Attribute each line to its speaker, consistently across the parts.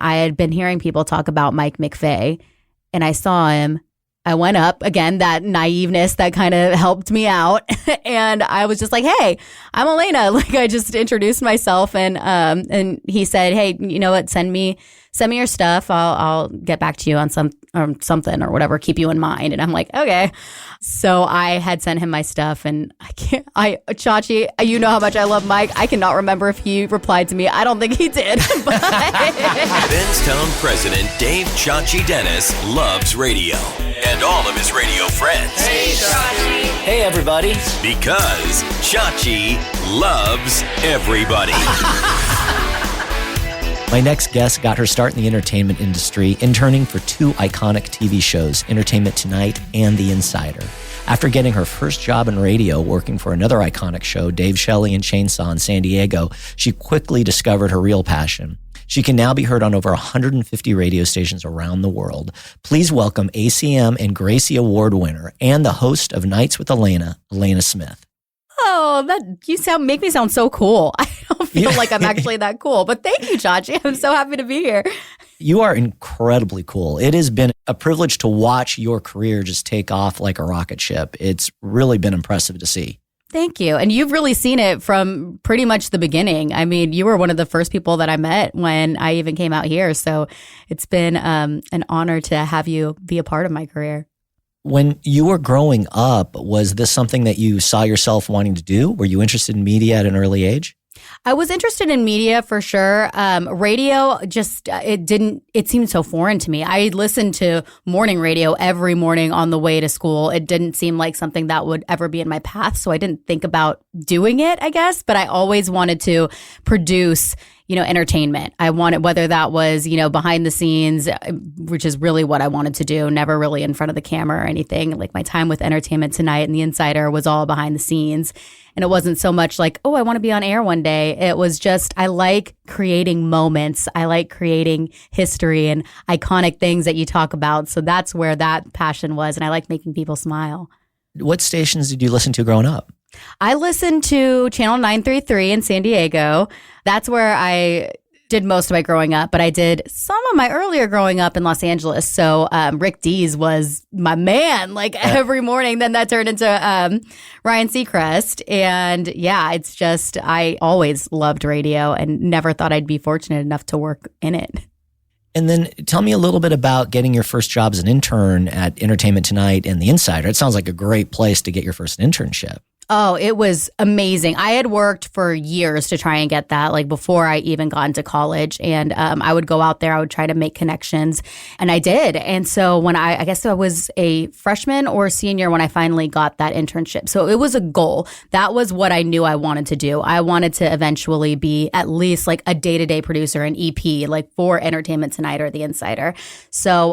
Speaker 1: I had been hearing people talk about Mike McVeigh, and I saw him. I went up, again, that naiveness that kind of helped me out. And I was just like, hey, I'm Elaina. Like, I just introduced myself, and he said, hey, you know what, send me your stuff. I'll get back to you on something or whatever, keep you in mind. And I'm like, okay. So I had sent him my stuff, and Chachi, you know how much I love Mike. I cannot remember if he replied to me. I don't think he did. But
Speaker 2: Benztown president Dave Chachi Dennis loves radio and all of his radio friends.
Speaker 3: Hey, Chachi. Hey, everybody.
Speaker 2: Because Chachi loves everybody.
Speaker 3: My next guest got her start in the entertainment industry, interning for 2 iconic TV shows, Entertainment Tonight and The Insider. After getting her first job in radio, working for another iconic show, Dave Shelley and Chainsaw in San Diego, she quickly discovered her real passion. She can now be heard on over 150 radio stations around the world. Please welcome ACM and Gracie Award winner and the host of Nights with Elaina, Elaina Smith.
Speaker 1: oh, make me sound so cool. I don't feel like I'm actually that cool. But thank you, Chachi. I'm so happy to be here.
Speaker 3: You are incredibly cool. It has been a privilege to watch your career just take off like a rocket ship. It's really been impressive to see.
Speaker 1: Thank you. And you've really seen it from pretty much the beginning. I mean, you were one of the first people that I met when I even came out here. So it's been an honor to have you be a part of my career.
Speaker 3: When you were growing up, was this something that you saw yourself wanting to do? Were you interested in media at an early age?
Speaker 1: I was interested in media for sure. Radio it seemed so foreign to me. I listened to morning radio every morning on the way to school. It didn't seem like something that would ever be in my path. So I didn't think about doing it, I guess. But I always wanted to produce, entertainment. I wanted, whether that was, behind the scenes, which is really what I wanted to do, never really in front of the camera or anything. Like my time with Entertainment Tonight and The Insider was all behind the scenes. And it wasn't so much like, oh, I want to be on air one day. It was just, I like creating moments. I like creating history and iconic things that you talk about. So that's where that passion was. And I like making people smile.
Speaker 3: What stations did you listen to growing up?
Speaker 1: I listened to Channel 933 in San Diego. That's where I did most of my growing up, but I did some of my earlier growing up in Los Angeles. So Rick Dees was my man, every morning. Then that turned into Ryan Seacrest. And yeah, it's just, I always loved radio and never thought I'd be fortunate enough to work in it.
Speaker 3: And then tell me a little bit about getting your first job as an intern at Entertainment Tonight and The Insider. It sounds like a great place to get your first internship.
Speaker 1: Oh, it was amazing. I had worked for years to try and get that, before I even got into college. And I would go out there, I would try to make connections, and I did. And so when I guess I was a freshman or senior when I finally got that internship. So it was a goal. That was what I knew I wanted to do. I wanted to eventually be at least a day-to-day producer, an EP, for Entertainment Tonight or The Insider. So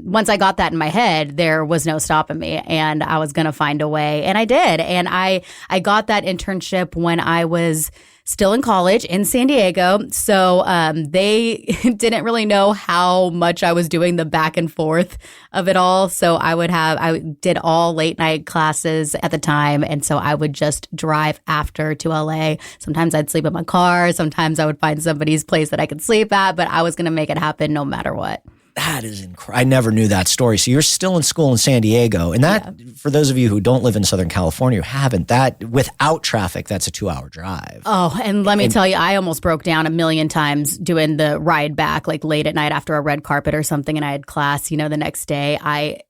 Speaker 1: once I got that in my head, there was no stopping me, and I was going to find a way. And I did. And I got that internship when I was still in college in San Diego. So they didn't really know how much I was doing the back and forth of it all. So I did all late night classes at the time. And so I would just drive after to LA. Sometimes I'd sleep in my car. Sometimes I would find somebody's place that I could sleep at, but I was going to make it happen no matter what.
Speaker 3: That is incredible. I never knew that story. So you're still in school in San Diego. And that, for those of you who don't live in Southern California, without traffic, that's a 2-hour drive.
Speaker 1: Oh, and let me tell you, I almost broke down a million times doing the ride back, late at night after a red carpet or something. And I had class, the next day.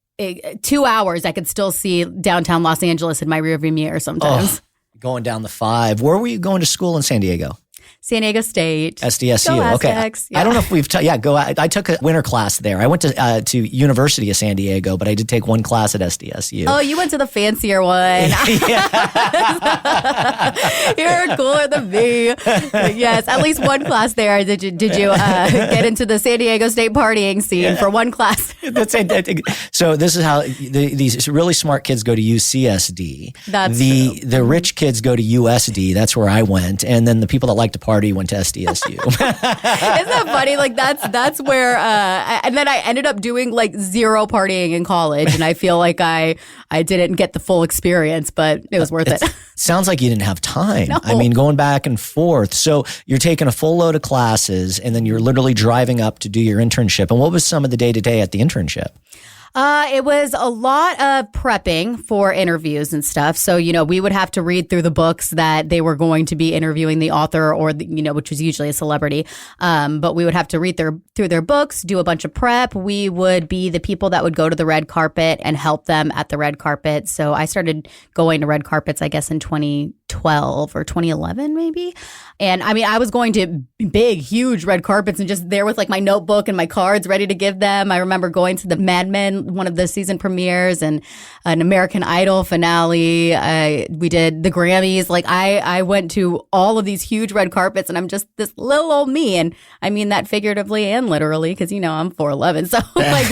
Speaker 1: 2 hours, I could still see downtown Los Angeles in my rearview mirror sometimes.
Speaker 3: Oh, going down the 5. Where were you going to school in San Diego?
Speaker 1: San Diego State.
Speaker 3: SDSU.
Speaker 1: Go
Speaker 3: okay.
Speaker 1: Aztecs. Yeah.
Speaker 3: I don't know if we've I took a winter class there. I went to University of San Diego, but I did take one class at SDSU.
Speaker 1: Oh, you went to the fancier one. You're cooler than me. Yes, at least one class there. Did you get into the San Diego State partying scene for one class?
Speaker 3: So this is how these really smart kids go to UCSD.
Speaker 1: That's true.
Speaker 3: The rich kids go to USD. That's where I went. And then the people that like to to party, went to SDSU.
Speaker 1: Isn't that funny? Like that's where, and then I ended up doing like zero partying in college, and I feel like I didn't get the full experience, but it was worth it.
Speaker 3: Sounds like you didn't have time.
Speaker 1: No.
Speaker 3: I mean, going back and forth. So you're taking a full load of classes, and then you're literally driving up to do your internship. And what was some of the day-to-day at the internship?
Speaker 1: It was a lot of prepping for interviews and stuff. So, we would have to read through the books that they were going to be interviewing the author or, which was usually a celebrity. But we would have to read through their books, do a bunch of prep. We would be the people that would go to the red carpet and help them at the red carpet. So I started going to red carpets, I guess, in 2012 or 2011, maybe. And I mean, I was going to big, huge red carpets and just there with like my notebook and my cards ready to give them. I remember going to the Mad Men, one of the season premieres, and an American Idol finale. We did the Grammys. Like I went to all of these huge red carpets, and I'm just this little old me. And I mean that figuratively and literally, because I'm 4'11". So like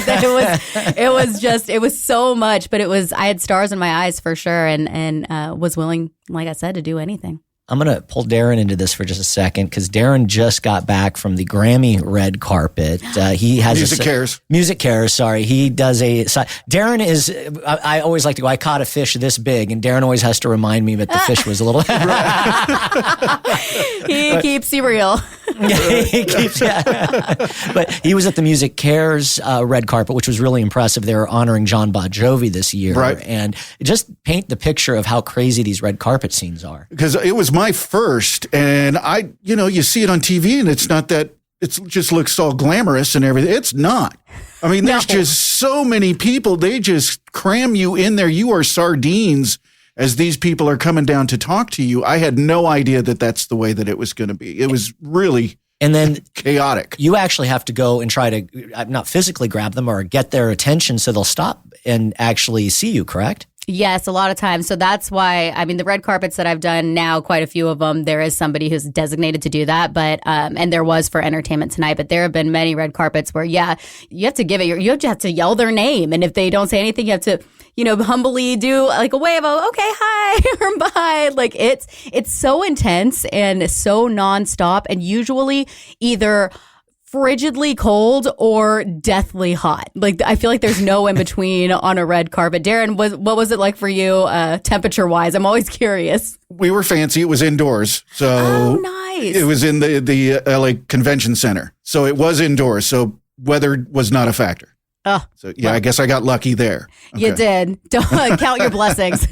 Speaker 1: it was so much, but I had stars in my eyes for sure, and was willing, like I said, to do anything.
Speaker 3: I'm going to pull Darren into this for just a second because Darren just got back from the Grammy red carpet. He has Music Cares. Sorry. He does Darren is, I always like to go, I caught a fish this big, and Darren always has to remind me that the fish was a little.
Speaker 1: He keeps it real.
Speaker 3: He keeps, But he was at the Music Cares red carpet, which was really impressive. They were honoring John Bon Jovi this year.
Speaker 4: Right.
Speaker 3: And just paint the picture of how crazy these red carpet scenes are.
Speaker 4: Because it was my first, and you see it on TV, and it's not that, it just looks all glamorous and everything. It's not. I mean, there's just so many people. They just cram you in there. You are sardines as these people are coming down to talk to you. I had no idea that that's the way that it was going to be. It was really
Speaker 3: and then
Speaker 4: chaotic.
Speaker 3: You actually have to go and try to not physically grab them or get their attention so they'll stop and actually see you, correct?
Speaker 1: Yes, a lot of times. So that's why, I mean, the red carpets that I've done now, quite a few of them, there is somebody who's designated to do that. But, and there was for Entertainment Tonight, but there have been many red carpets where, you have to give it, you have to yell their name. And if they don't say anything, you have to, humbly do like a wave of, okay, hi, or bye. Like it's so intense and so nonstop, and usually either frigidly cold or deathly hot. Like I feel like there's no in between on a red carpet. Darren, what was it like for you, temperature wise? I'm always curious.
Speaker 4: We were fancy. It was indoors, so
Speaker 1: nice.
Speaker 4: It was in the LA Convention Center, so it was indoors. So weather was not a factor.
Speaker 1: Oh,
Speaker 4: so I guess I got lucky there. Okay.
Speaker 1: You did. Don't count your blessings.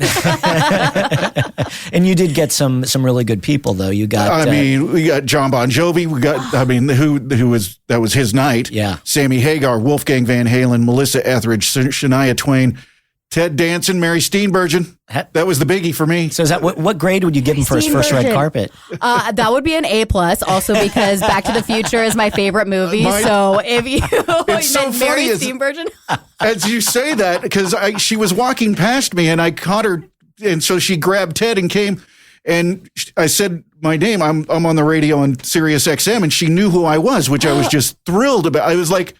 Speaker 3: And you did get some really good people, though. You got.
Speaker 4: We got John Bon Jovi. We got. That was his night.
Speaker 3: Yeah.
Speaker 4: Sammy Hagar, Wolfgang Van Halen, Melissa Etheridge, Shania Twain, Ted Danson, Mary Steenburgen. That was the biggie for me.
Speaker 3: So is that what grade would you give him for his first red carpet?
Speaker 1: That would be an A+, also because Back to the Future is my favorite movie. So if you
Speaker 4: it's so
Speaker 1: Mary
Speaker 4: funny
Speaker 1: Steenburgen.
Speaker 4: As you say that, because she was walking past me and I caught her, and so she grabbed Ted and came, and I said my name. I'm on the radio on Sirius XM, and she knew who I was, which I was just thrilled about. I was like,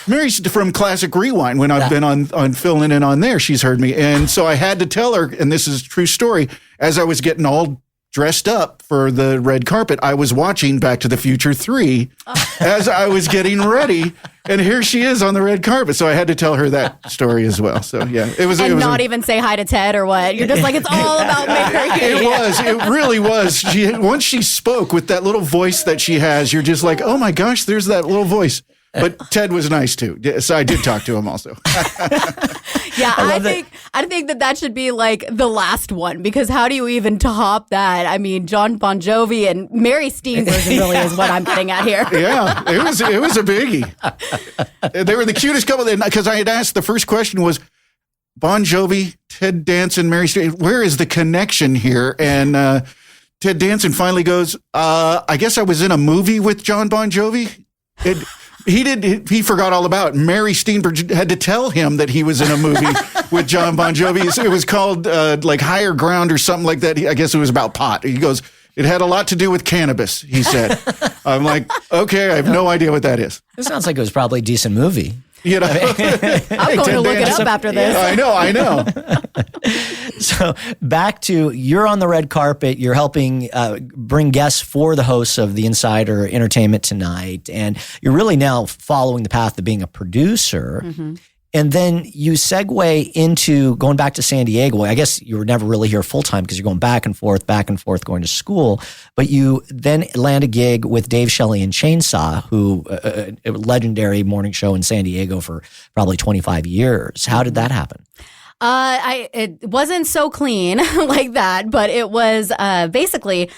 Speaker 4: Mary's from Classic Rewind. When I've been on filling in on there, she's heard me. And so I had to tell her, and this is a true story, as I was getting all dressed up for the red carpet, I was watching Back to the Future 3 as I was getting ready. And here she is on the red carpet. So I had to tell her that story as well. So yeah, it was
Speaker 1: even say hi to Ted or what? You're just like, it's all about Mary.
Speaker 4: It really was. Once she spoke with that little voice that she has, you're just like, oh my gosh, there's that little voice. But Ted was nice too, so I did talk to him also.
Speaker 1: Yeah, I think that should be like the last one, because how do you even top that? I mean, John Bon Jovi and Mary Steenburgen really is what I'm getting at here.
Speaker 4: Yeah, it was a biggie. They were the cutest couple. Because I had asked, the first question was, Bon Jovi, Ted Danson, Mary Steenburgen, where is the connection here? And Ted Danson finally goes, I guess I was in a movie with John Bon Jovi. He forgot all about it. Mary Steenburgen had to tell him that he was in a movie with John Bon Jovi. It was called like Higher Ground or something like that. I guess it was about pot. He goes, it had a lot to do with cannabis, he said. I'm like, okay, I have no idea what that is.
Speaker 3: It sounds like it was probably a decent movie.
Speaker 1: I'm going to look it up after this.
Speaker 4: I know.
Speaker 3: So back to, you're on the red carpet, you're helping bring guests for the hosts of The Insider, Entertainment Tonight, and you're really now following the path of being a producer. Mm-hmm. And then you segue into going back to San Diego. I guess you were never really here full time because you're going back and forth going to school. But you then land a gig with Dave, Shelley, and Chainsaw, who a legendary morning show in San Diego for probably 25 years. How did that happen?
Speaker 1: It wasn't so clean like that, but it was basically,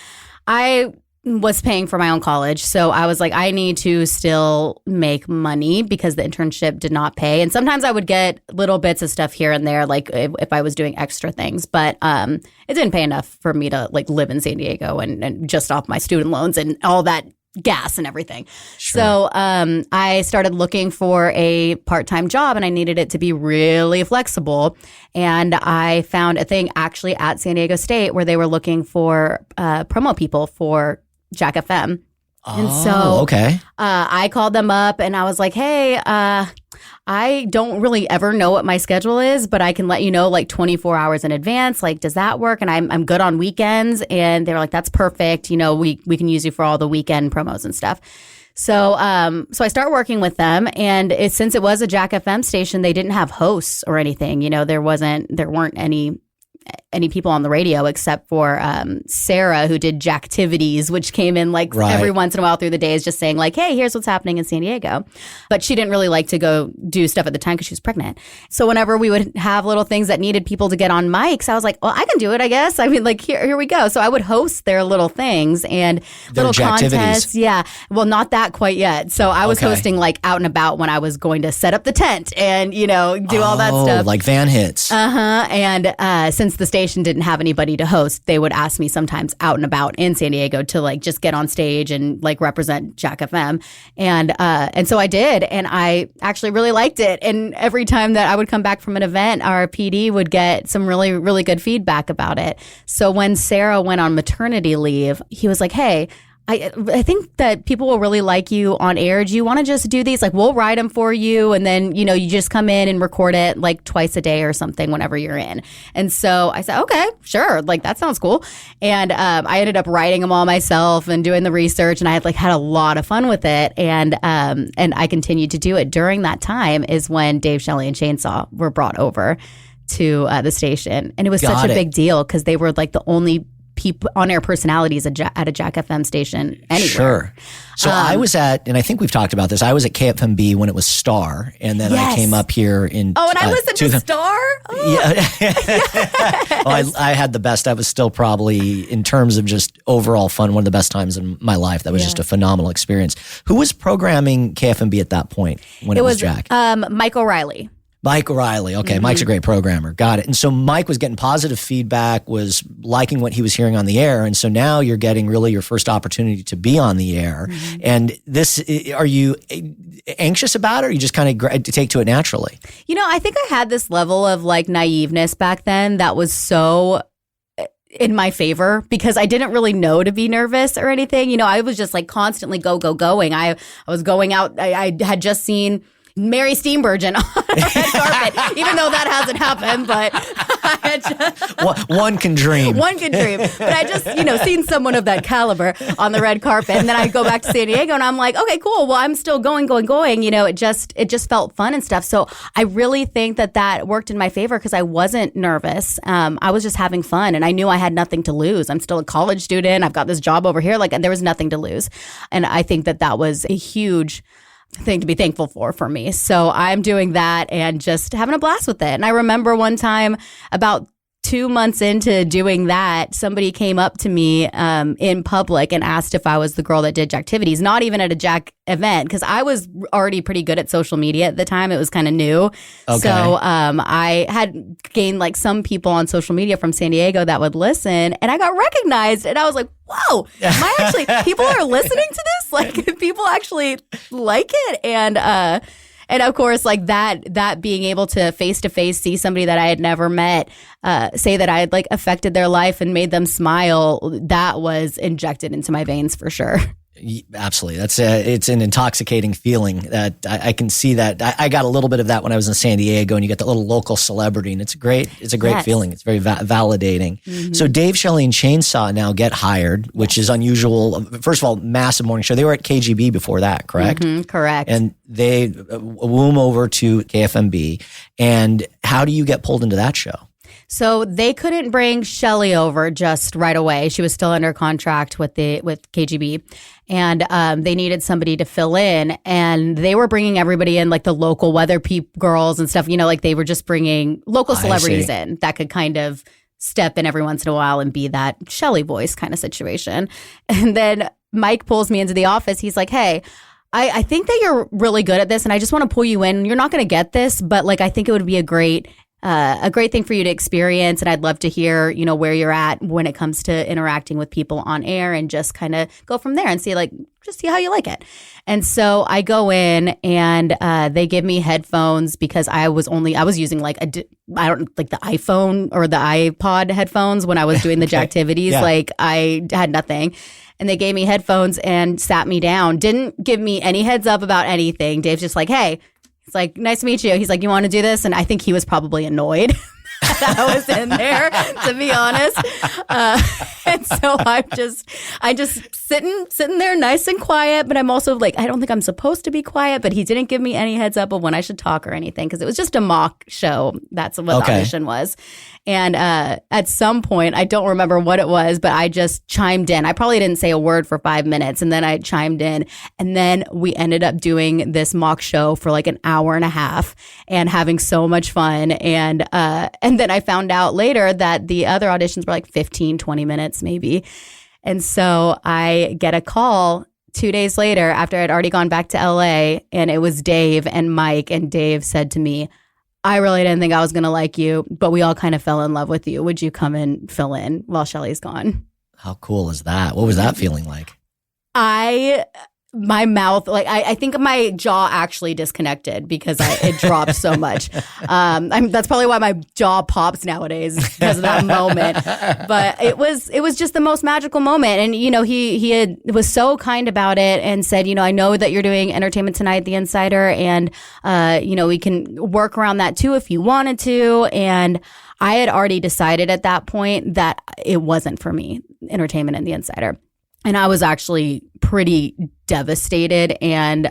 Speaker 1: I was paying for my own college. So I was like, I need to still make money because the internship did not pay. And sometimes I would get little bits of stuff here and there, like if I was doing extra things. But it didn't pay enough for me to like live in San Diego and just off my student loans and all that gas and everything. Sure. So I started looking for a part-time job, and I needed it to be really flexible. And I found a thing actually at San Diego State where they were looking for promo people for Jack FM. And so
Speaker 3: okay.
Speaker 1: I called them up and I was like, hey, I don't really ever know what my schedule is, but I can let you know like 24 hours in advance. Like, does that work? And I'm good on weekends. And they were like, that's perfect. You know, we can use you for all the weekend promos and stuff. So so I start working with them, and since it was a Jack FM station, they didn't have hosts or anything. You know, there weren't any people on the radio except for Sarah, who did Jacktivities, which came in like every once in a while through the days, just saying like, hey, here's what's happening in San Diego. But she didn't really like to go do stuff at the time because she was pregnant. So whenever we would have little things that needed people to get on mics, I was like, well, I can do it, I guess. I mean, like, here we go. So I would host their little things and little contests. Yeah. Well, not that quite yet. So I was hosting like out and about when I was going to set up the tent and, you know, do all that stuff.
Speaker 3: Like van hits.
Speaker 1: Uh-huh. And since the station didn't have anybody to host, they would ask me sometimes out and about in San Diego to like just get on stage and like represent Jack FM. And so I did, and I actually really liked it. And every time that I would come back from an event, our PD would get some really, really good feedback about it. So when Sarah went on maternity leave, he was like, hey, I think that people will really like you on air. Do you want to just do these? Like, we'll write them for you. And then, you know, you just come in and record it like twice a day or something whenever you're in. And so I said, okay, sure. Like, that sounds cool. And I ended up writing them all myself and doing the research. And I had a lot of fun with it. And I continued to do it. During that time is when Dave, Shelley, and Chainsaw were brought over to the station. And it was such a big deal because they were like the only people on-air personalities at a Jack FM station anywhere.
Speaker 3: Sure. So I was at, and I think we've talked about this, I was at KFMB when it was Star, and then I came up here in...
Speaker 1: Oh, and I listened to Star? Oh.
Speaker 3: Yeah. Well, I had the best. I was still probably, in terms of just overall fun, one of the best times in my life. That was just a phenomenal experience. Who was programming KFMB at that point when it was Jack?
Speaker 1: Mike O'Reilly.
Speaker 3: Mike O'Reilly. Okay, Mike's a great programmer. Got it. And so Mike was getting positive feedback, was liking what he was hearing on the air. And so now you're getting really your first opportunity to be on the air. Mm-hmm. And this, are you anxious about it, or you just kind of take to it naturally? You know,
Speaker 1: I think I had this level of like naiveness back then that was so in my favor because I didn't really know to be nervous or anything. You know, I was just like constantly going. I was going out. I had just seen Mary Steenburgen on a red carpet, even though that hasn't happened, but I just...
Speaker 3: One can dream.
Speaker 1: One can dream. But I just, seen someone of that caliber on the red carpet, and then I go back to San Diego, and I'm like, okay, cool. Well, I'm still going. It just felt fun and stuff. So I really think that worked in my favor because I wasn't nervous. I was just having fun, and I knew I had nothing to lose. I'm still a college student. I've got this job over here. Like, there was nothing to lose. And I think that was a huge thing to be thankful for me. So I'm doing that and just having a blast with it. And I remember one time about 2 months into doing that, somebody came up to me in public and asked if I was the girl that did Jacktivities, not even at a Jack event, because I was already pretty good at social media at the time. It was kind of new. Okay. So I had gained like some people on social media from San Diego that would listen, and I got recognized, and I was like, whoa, people are listening to this? Like, people actually like it? And of course, like that being able to face see somebody that I had never met, say that I had like affected their life and made them smile, that was injected into my veins for sure.
Speaker 3: Absolutely. It's an intoxicating feeling that I can see that. I got a little bit of that when I was in San Diego, and you get the little local celebrity, and it's a great
Speaker 1: Yes.
Speaker 3: feeling. It's very validating. So Dave, Shelley, and Chainsaw now get hired, which is unusual. First of all, massive morning show. They were at KGB before that, correct?
Speaker 1: Correct.
Speaker 3: And they womb over to KFMB. And how do you get pulled into that show?
Speaker 1: So they couldn't bring Shelley over just right away. She was still under contract with KGB, and they needed somebody to fill in. And they were bringing everybody in, like the local weather girls and stuff. Like they were just bringing local celebrities in that could kind of step in every once in a while and be that Shelley voice kind of situation. And then Mike pulls me into the office. He's like, "Hey, I think that you're really good at this, and I just want to pull you in. You're not going to get this, but like I think it would be a great thing for you to experience, and I'd love to hear, where you're at when it comes to interacting with people on air, and just kind of go from there and see how you like it." And so I go in, and they give me headphones because I was using the iPhone or the iPod headphones when I was doing the Jacktivities.
Speaker 3: Yeah.
Speaker 1: Like I had nothing. And they gave me headphones and sat me down. Didn't give me any heads up about anything. Dave's just like, "Hey," he's like, "Nice to meet you." He's like, "You want to do this?" And I think he was probably annoyed that I was in there, to be honest. And so I just sitting there nice and quiet, but I'm also like, I don't think I'm supposed to be quiet, but he didn't give me any heads up of when I should talk or anything, because it was just a mock show. That's what the audition was. And at some point, I don't remember what it was, but I just chimed in. I probably didn't say a word for 5 minutes, and then I chimed in. And then we ended up doing this mock show for like an hour and a half and having so much fun. And then I found out later that the other auditions were like 15, 20 minutes maybe. And so I get a call 2 days later after I'd already gone back to LA, and it was Dave and Mike. And Dave said to me, "I really didn't think I was going to like you, but we all kind of fell in love with you. Would you come and fill in while Shelley's gone?"
Speaker 3: How cool is that? What was that feeling like?
Speaker 1: My mouth, I think my jaw actually disconnected because it dropped so much. That's probably why my jaw pops nowadays, because of that moment. But it was just the most magical moment. And, he was so kind about it and said, "I know that you're doing Entertainment Tonight, The Insider, and, we can work around that too if you wanted to." And I had already decided at that point that it wasn't for me, Entertainment and The Insider. And I was actually pretty devastated and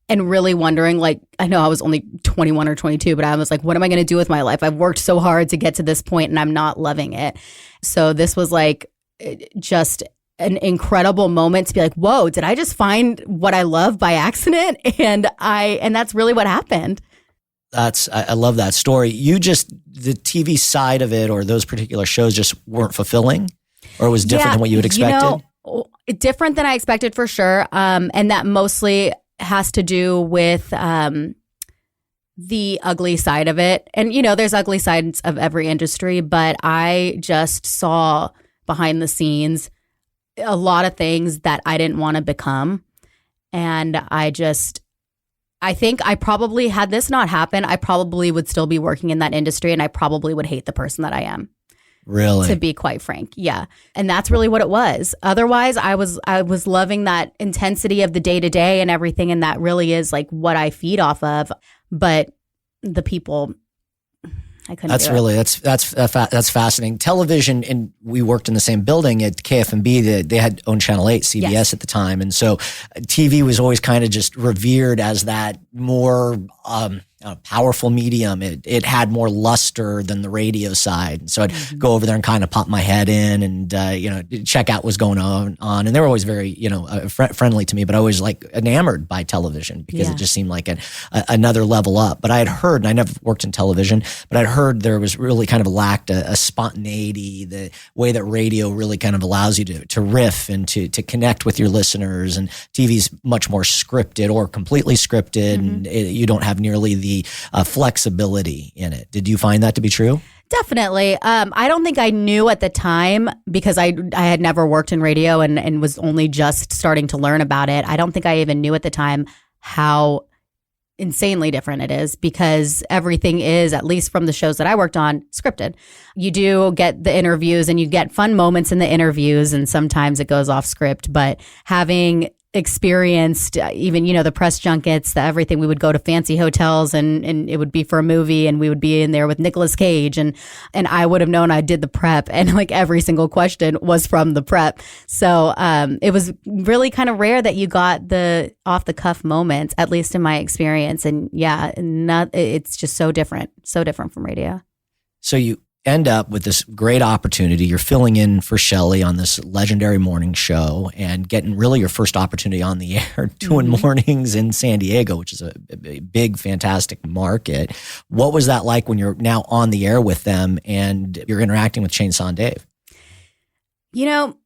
Speaker 1: really wondering, I know I was only 21 or 22, but I was like, what am I going to do with my life? I've worked so hard to get to this point and I'm not loving it. So this was just an incredible moment to be like, whoa, did I just find what I love by accident? And that's really what happened.
Speaker 3: I love that story. The TV side of it, or those particular shows, just weren't fulfilling, or it was different than what you had expected?
Speaker 1: Different than I expected for sure. And that mostly has to do with the ugly side of it. And, there's ugly sides of every industry, but I just saw behind the scenes a lot of things that I didn't want to become. And I think I probably, had this not happened, I probably would still be working in that industry, and I probably would hate the person that I am.
Speaker 3: Really?
Speaker 1: To be quite frank. Yeah. And that's really what it was. Otherwise, I was loving that intensity of the day to day and everything. And that really is what I feed off of. But the people, I couldn't do it.
Speaker 3: That's fascinating. Television, and we worked in the same building at KFMB. They had owned Channel 8, CBS at the time. And so TV was always kind of just revered as that more powerful medium. It had more luster than the radio side. And so I'd go over there and kind of pop my head in and, check out what was going on. And they were always very, friendly to me, but I was enamored by television because it just seemed like another level up. But I had heard, and I never worked in television, but I'd heard there was really kind of lacked a spontaneity, the way that radio really kind of allows you to riff and to connect with your listeners. And TV's much more scripted or completely scripted, and you don't have nearly the flexibility in it. Did you find that to be true?
Speaker 1: Definitely. I don't think I knew at the time, because I had never worked in radio and was only just starting to learn about it. I don't think I even knew at the time how insanely different it is, because everything is, at least from the shows that I worked on, scripted. You do get the interviews and you get fun moments in the interviews, and sometimes it goes off script, but having experienced even, the press junkets, everything, we would go to fancy hotels and it would be for a movie, and we would be in there with Nicolas Cage, and I would have known I did the prep, and like every single question was from the prep. So it was really kind of rare that you got the off the cuff moments, at least in my experience. And it's just so different from radio.
Speaker 3: So you end up with this great opportunity. You're filling in for Shelley on this legendary morning show and getting really your first opportunity on the air, doing mornings in San Diego, which is a big, fantastic market. What was that like when you're now on the air with them and you're interacting with Chainsaw and Dave?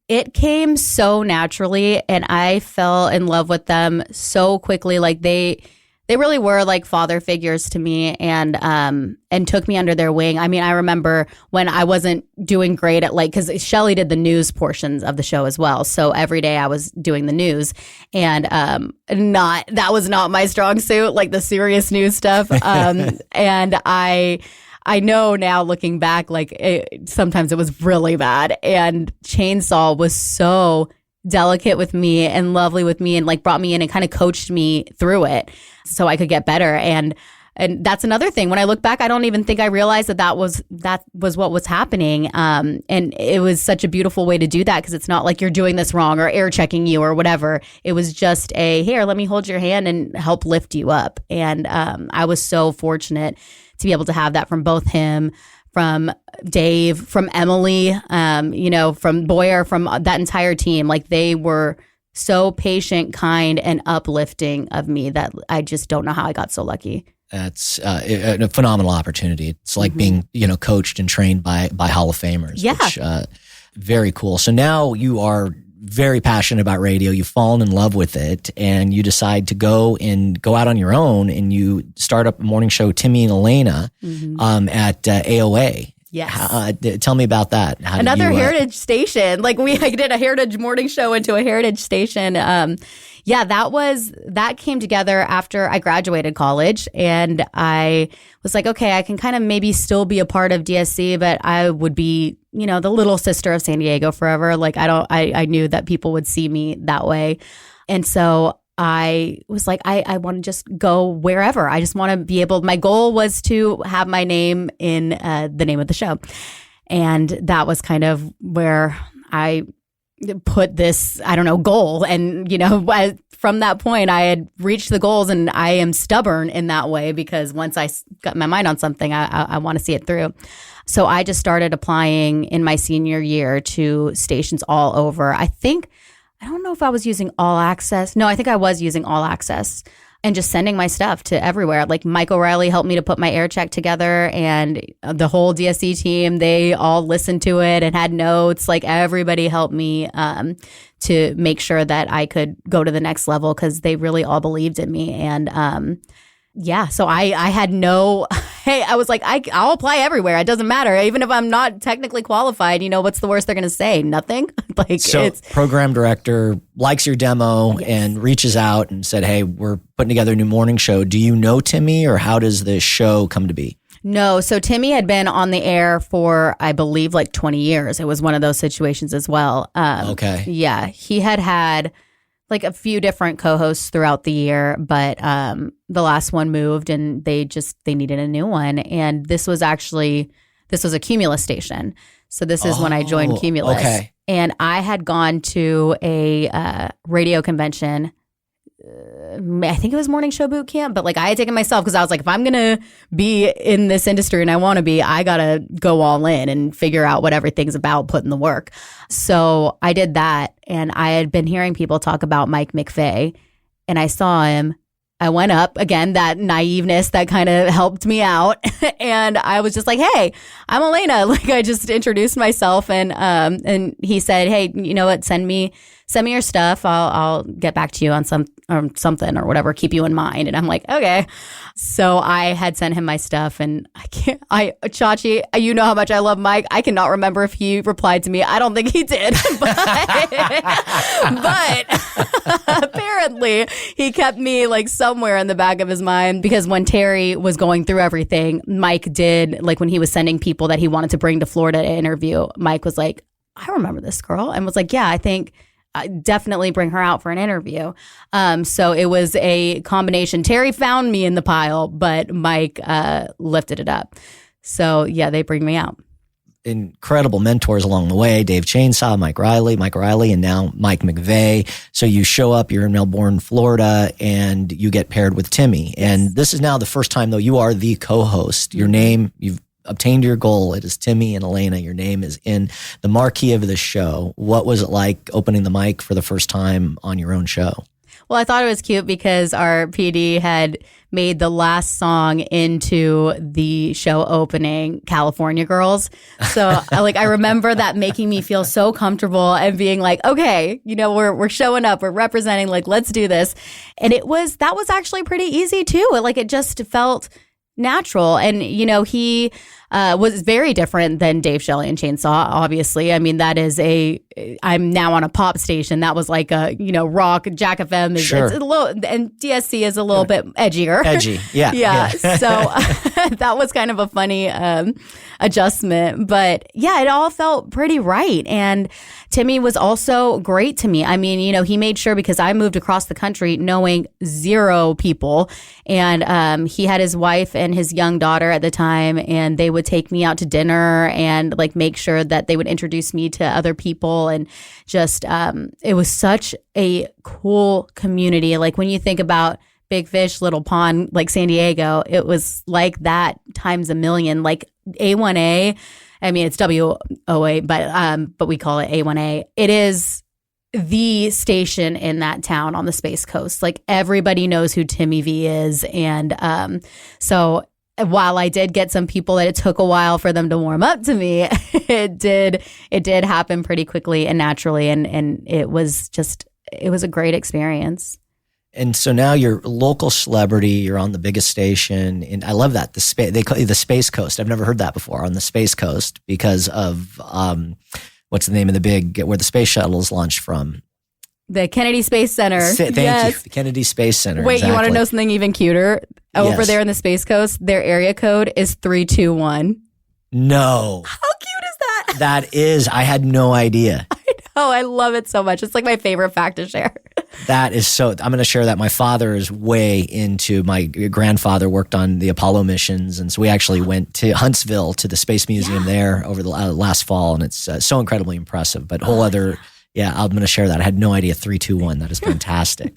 Speaker 1: It came so naturally, and I fell in love with them so quickly. Like they really were like father figures to me, and took me under their wing. I mean, I remember when I wasn't doing great at because Shelley did the news portions of the show as well. So every day I was doing the news, and that was not my strong suit, like the serious news stuff. And I know now, looking back, sometimes it was really bad. And Chainsaw was so delicate with me and lovely with me, and brought me in and kind of coached me through it so I could get better. And that's another thing. When I look back, I don't even think I realized that was what was happening. And it was such a beautiful way to do that, because it's not like you're doing this wrong or air checking you or whatever. It was just here, let me hold your hand and help lift you up. And I was so fortunate to be able to have that from both him, from Dave, from Emily, from Boyer, from that entire team. They were so patient, kind, and uplifting of me that I just don't know how I got so lucky.
Speaker 3: That's a phenomenal opportunity. It's like being, coached and trained by Hall of Famers.
Speaker 1: Yeah.
Speaker 3: Which, very cool. So now you are very passionate about radio. You've fallen in love with it, and you decide to go out on your own, and you start up a morning show, Timmy and Elaina, at AOA.
Speaker 1: Yes.
Speaker 3: Tell me about that.
Speaker 1: Another heritage station. I did a heritage morning show into a heritage station. That came together after I graduated college, and I was like, okay, I can kind of maybe still be a part of DSC, but I would be, the little sister of San Diego forever. I knew that people would see me that way. And so I was like, I want to just go wherever. I just want to be able, my goal was to have my name in the name of the show. And that was kind of where I put this, goal. And, from that point, I had reached the goals, and I am stubborn in that way, because once I got my mind on something, I want to see it through. So I just started applying in my senior year to stations all over. I don't know if I was using All Access. No, I think I was using All Access, and just sending my stuff to everywhere. Mike O'Reilly helped me to put my air check together, and the whole DSC team, they all listened to it and had notes. Everybody helped me to make sure that I could go to the next level, because they really all believed in me. And so I had I was like, I'll apply everywhere. It doesn't matter. Even if I'm not technically qualified, what's the worst they're going to say? Nothing.
Speaker 3: It's program director likes your demo and reaches out and said, hey, we're putting together a new morning show. Do you know Timmy, or how does this show come to be?
Speaker 1: No. So Timmy had been on the air for, I believe, 20 years. It was one of those situations as well.
Speaker 3: Okay.
Speaker 1: Yeah. He had a few different co-hosts throughout the year, but the last one moved, and they needed a new one. And this was a Cumulus station. So this is when I joined Cumulus.
Speaker 3: Okay.
Speaker 1: And I had gone to a radio convention. I think it was Morning Show Boot Camp, but I had taken myself, because I was like, if I'm going to be in this industry, and I want to be, I got to go all in and figure out what everything's about, put in the work. So I did that, and I had been hearing people talk about Mike McVeigh, and I saw him. I went up, again, that naiveness that kind of helped me out. And I was just like, hey, I'm Elaina. I just introduced myself, and he said, hey, you know what, send me send me your stuff. I'll get back to you on something or whatever, keep you in mind. And I'm like, okay. So I had sent him my stuff, and Chachi, you know how much I love Mike. I cannot remember if he replied to me. I don't think he did, but apparently he kept me like somewhere in the back of his mind, because when Terry was going through everything, Mike did, like when he was sending people that he wanted to bring to Florida to interview, Mike was like, I remember this girl, and was like, yeah, I think definitely bring her out for an interview. So it was a combination. Terry found me in the pile, but Mike lifted it up. So yeah, they bring me out.
Speaker 3: Incredible mentors along the way. Dave Chainsaw, Mike Riley, and now Mike McVeigh. So you show up, you're in Melbourne, Florida, and you get paired with Timmy. Yes. And this is now the first time, though, you are the co-host. Your name, you've obtained your goal. It is Timmy and Elaina. Your name is in the marquee of the show. What was it like opening the mic for the first time on your own show?
Speaker 1: Well, I thought it was cute because our PD had made the last song into the show opening, California Girls. So I remember that making me feel so comfortable and being like, okay, we're showing up, we're representing, like, let's do this. And that was actually pretty easy too. It just felt natural. And, he was very different than Dave Shelley and Chainsaw, obviously. I mean, I'm now on a pop station. That was like a, rock, Jack FM.
Speaker 3: Sure.
Speaker 1: It's a little, and DSC is a little bit edgier.
Speaker 3: Edgy, yeah.
Speaker 1: Yeah. So that was kind of a funny adjustment. But yeah, it all felt pretty right. And Timmy was also great to me. I mean, he made sure, because I moved across the country knowing zero people. And he had his wife and his young daughter at the time, and they would take me out to dinner and make sure that they would introduce me to other people. And just, it was such a cool community. Like when you think about Big Fish, Little Pond, like San Diego, it was like that times a million. Like A1A, I mean, it's WOA, but we call it A1A. It is the station in that town on the Space Coast. Like everybody knows who Timmy V is. And so while I did get some people that it took a while for them to warm up to me, it did happen pretty quickly and naturally. And it was a great experience.
Speaker 3: And so now you're a local celebrity. You're on the biggest station, and I love that they call you the Space Coast. I've never heard that before, on the Space Coast, because of what's the name of where the space shuttle is launched from?
Speaker 1: The Kennedy Space Center.
Speaker 3: Thank you, the Kennedy Space Center.
Speaker 1: Wait,
Speaker 3: exactly.
Speaker 1: You want to know something even cuter? Over there in the Space Coast, their area code is 321.
Speaker 3: No.
Speaker 1: How cute is that?
Speaker 3: That is. I had no idea.
Speaker 1: I know. I love it so much. It's like my favorite fact to share.
Speaker 3: That is so. I'm going to share that. My father is way into. My grandfather worked on the Apollo missions, and so we actually went to Huntsville to the Space Museum there over the last fall, and it's so incredibly impressive. But I'm going to share that. I had no idea. 321. That is fantastic.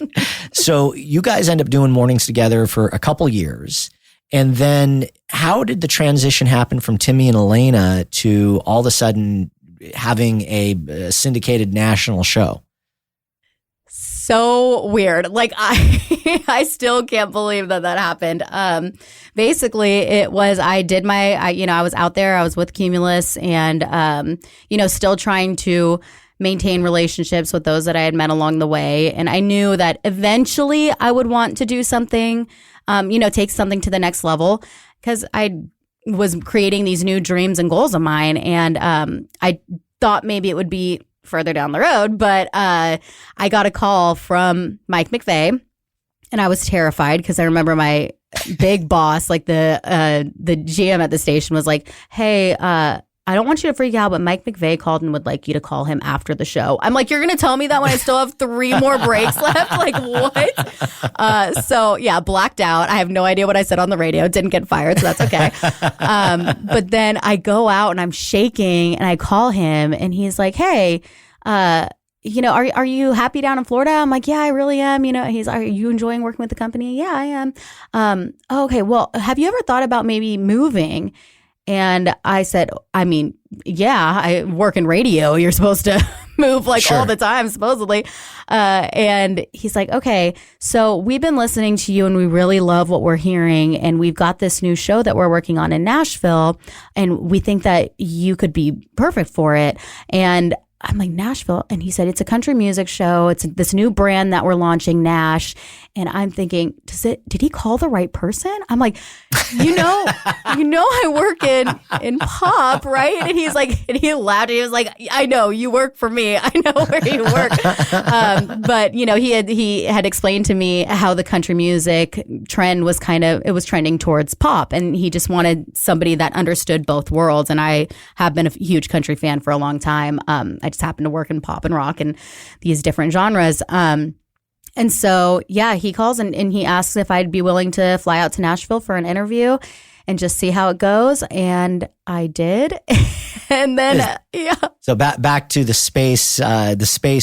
Speaker 3: So you guys end up doing mornings together for a couple years, and then how did the transition happen from Timmy and Elaina to all of a sudden having a syndicated national show?
Speaker 1: So weird. Like I still can't believe that happened. Basically it was, I was out there, I was with Cumulus, and, still trying to maintain relationships with those that I had met along the way. And I knew that eventually I would want to do something, take something to the next level, because I was creating these new dreams and goals of mine. And I thought maybe it would be further down the road, but I got a call from Mike McVeigh, and I was terrified because I remember my big boss, like the GM at the station, was like, "Hey, I don't want you to freak out, but Mike McVeigh called and would like you to call him after the show." I'm like, "You're going to tell me that when I still have 3 more breaks left? Like, what?" So yeah, blacked out. I have no idea what I said on the radio. Didn't get fired, so that's okay. But then I go out and I'm shaking and I call him and he's like, "Hey, are you happy down in Florida?" I'm like, "Yeah, I really am." Are you enjoying working with the company? "Yeah, I am." Okay, well, have you ever thought about maybe moving? And I said, I mean, yeah, I work in radio. You're supposed to move all the time, supposedly. And he's like, "Okay, so we've been listening to you and we really love what we're hearing. And we've got this new show that we're working on in Nashville. And we think that you could be perfect for it. And I'm like, Nashville? And he said, it's a country music show. It's this new brand that we're launching, Nash. And I'm thinking, did he call the right person? I'm like, I work in pop, right? And he's like, and he laughed. And he was like, I know, you work for me. I know where you work. But, he had explained to me how the country music trend was it was trending towards pop. And he just wanted somebody that understood both worlds. And I have been a huge country fan for a long time. I just happen to work in pop and rock and these different genres. And so, he calls and he asks if I'd be willing to fly out to Nashville for an interview and just see how it goes. And I did. And then,
Speaker 3: So back to the Space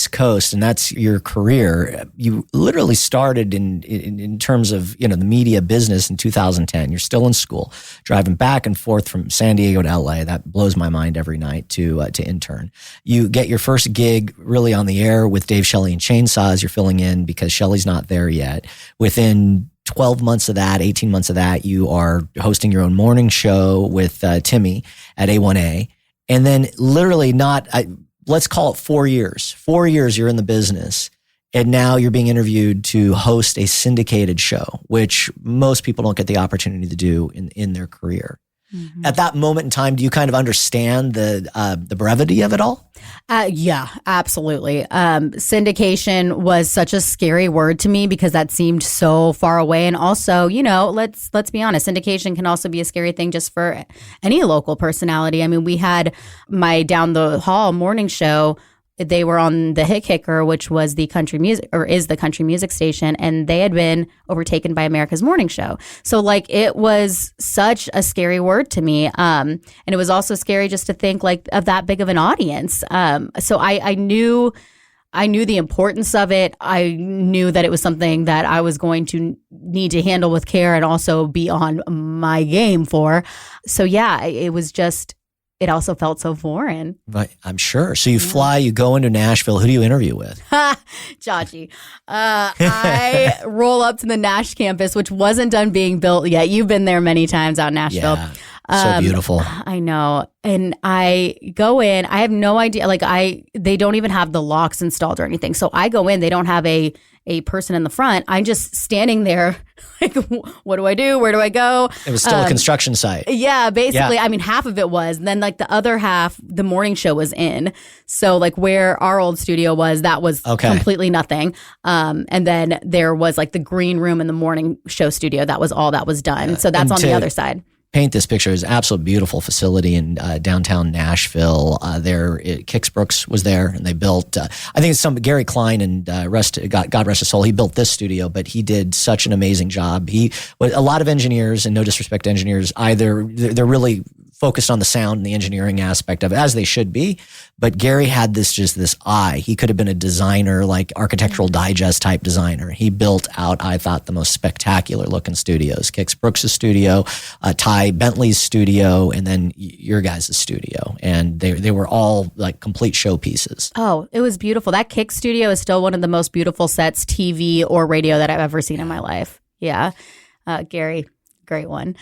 Speaker 3: Coast, and that's your career. You literally started in terms of, the media business in 2010. You're still in school, driving back and forth from San Diego to LA. That blows my mind every night to intern. You get your first gig really on the air with Dave Shelley and Chainsaws. You're filling in because Shelley's not there yet. Within 12 months of that, 18 months of that, you are hosting your own morning show with Timmy at A1A. And then literally let's call it 4 years. 4 years you're in the business. And now you're being interviewed to host a syndicated show, which most people don't get the opportunity to do in their career. Mm-hmm. At that moment in time, do you kind of understand the brevity of it all?
Speaker 1: Yeah, absolutely. Syndication was such a scary word to me because that seemed so far away. And also, let's be honest, syndication can also be a scary thing just for any local personality. I mean, we had my down the hall morning show. They were on the Hick Hicker, which was the country music, or is the country music station, and they had been overtaken by America's Morning Show. So it was such a scary word to me. And it was also scary just to think of that big of an audience. So I knew the importance of it. I knew that it was something that I was going to need to handle with care and also be on my game for. So it was just, it also felt so foreign.
Speaker 3: But I'm sure. So you fly, you go into Nashville. Who do you interview with?
Speaker 1: Chachi. I roll up to the Nash campus, which wasn't done being built yet. You've been there many times out in Nashville.
Speaker 3: Yeah, so beautiful.
Speaker 1: I know. And I go in. I have no idea. They don't even have the locks installed or anything. So I go in. They don't have a person in the front. I'm just standing there what do I do? Where do I go?
Speaker 3: It was still a construction site.
Speaker 1: Yeah, basically. Yeah. I mean, half of it was. And then the other half, the morning show was in. So where our old studio was, that was completely nothing. And then there was the green room in the morning show studio. That was all that was done. So that's on the other side.
Speaker 3: Paint this picture. Is an absolute beautiful facility in downtown Nashville. Kix Brooks was there, and they built. I think it's Gary Klein, and God rest his soul. He built this studio, but he did such an amazing job. A lot of engineers, and no disrespect to engineers, either they're really focused on the sound and the engineering aspect of it, as they should be. But Gary had this eye. He could have been a designer, Architectural Digest type designer. He built out, I thought, the most spectacular looking studios. Kix Brooks' studio, Ty Bentley's studio, and then your guys' studio. And they were all complete showpieces.
Speaker 1: Oh, it was beautiful. That Kix studio is still one of the most beautiful sets, TV or radio, that I've ever seen in my life. Yeah. Gary, great one.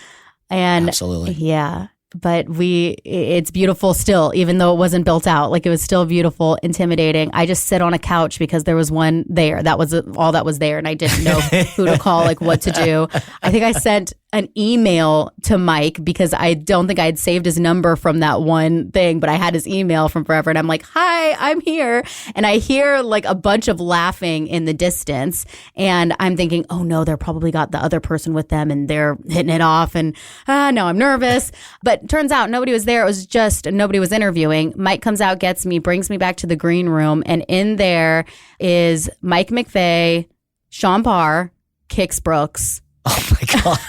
Speaker 1: And
Speaker 3: absolutely.
Speaker 1: Yeah. But it's beautiful still, even though it wasn't built out. It was still beautiful, intimidating. I just sit on a couch because there was one there. That was all that was there. And I didn't know who to call, what to do. I think I sent an email to Mike because I don't think I had saved his number from that one thing, but I had his email from forever. And I'm like, hi, I'm here. And I hear a bunch of laughing in the distance. And I'm thinking, oh no, they're probably got the other person with them and they're hitting it off. And no, I'm nervous. But turns out nobody was there. It was just nobody was interviewing. Mike comes out, gets me, brings me back to the green room. And in there is Mike McVeigh, Sean Parr, Kix Brooks.
Speaker 3: Oh my God.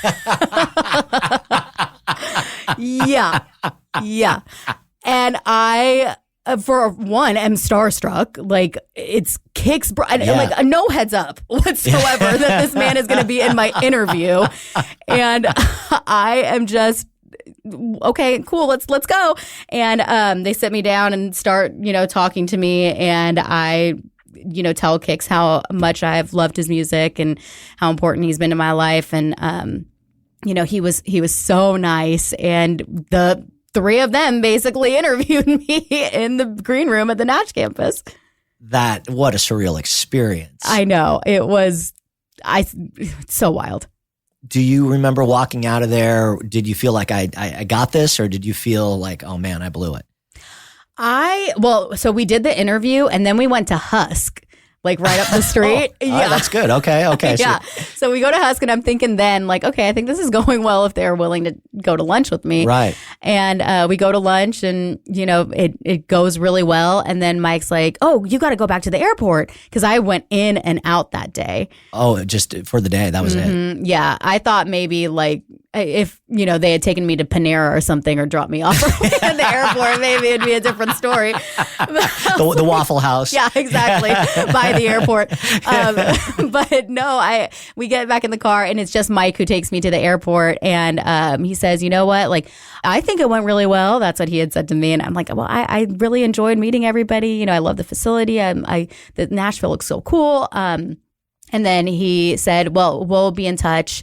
Speaker 1: Yeah. And I, for one, am starstruck. It's Kix Brooks. I'm no heads up whatsoever that this man is going to be in my interview. And I am just, okay, cool, let's go. And they sit me down and start, talking to me, and I tell Kix how much I've loved his music and how important he's been in my life. And he was so nice. And the 3 of them basically interviewed me in the green room at the Nash campus.
Speaker 3: What a surreal experience.
Speaker 1: I know. It was so wild.
Speaker 3: Do you remember walking out of there? Did you feel like I got this, or did you feel like, oh man, I blew it?
Speaker 1: So we did the interview and then we went to Husk, like right up the street.
Speaker 3: Yeah, that's good. Okay.
Speaker 1: Yeah. So we go to Husk and I'm thinking then like, okay, I think this is going well if they're willing to go to lunch with me.
Speaker 3: Right.
Speaker 1: And we go to lunch and, it goes really well. And then Mike's like, oh, you got to go back to the airport because I went in and out that day.
Speaker 3: Oh, just for the day. That was it.
Speaker 1: Yeah. I thought maybe like if, they had taken me to Panera or something or dropped me off at the airport, maybe it'd be a different story.
Speaker 3: The Waffle House.
Speaker 1: Yeah, exactly. By the airport. But no, we get back in the car and it's just Mike who takes me to the airport. And he says, you know what? Like, I think it went really well. That's what he had said to me. And I'm like, well, I really enjoyed meeting everybody. I love the facility. The Nashville looks so cool. And then he said, well, we'll be in touch